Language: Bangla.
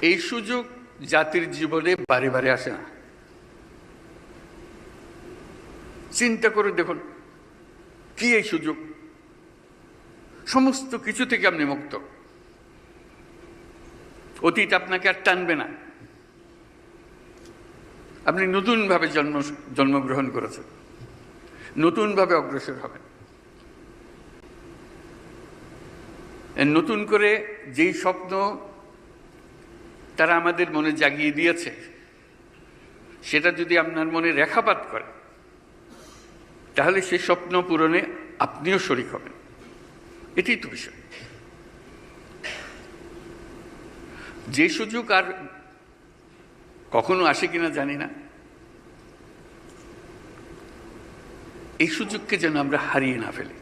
এই সুযোগ জাতির জীবনে বারে বারে আসে না। চিন্তা করে দেখুন, কি এই সুযোগ! সমস্ত কিছু থেকে আপনি মুক্ত। অতীত আপনাকে আর টানবে না। আপনি নতুনভাবে জন্মগ্রহণ করেছেন, নতুনভাবে অগ্রসর হবেন। নতুন করে যেই স্বপ্ন তারা আমাদের মনে জাগিয়ে দিয়েছে, সেটা যদি আপনার মনে রেখাপাত করে, তাহলে সেই স্বপ্ন পূরণে আপনিও শরীক হবেন। এটাই তো বিষয়। যে সুযোগ আর কখনো আসে কিনা জানি না, এই সুযোগকে যেন আমরা হারিয়ে না ফেলি।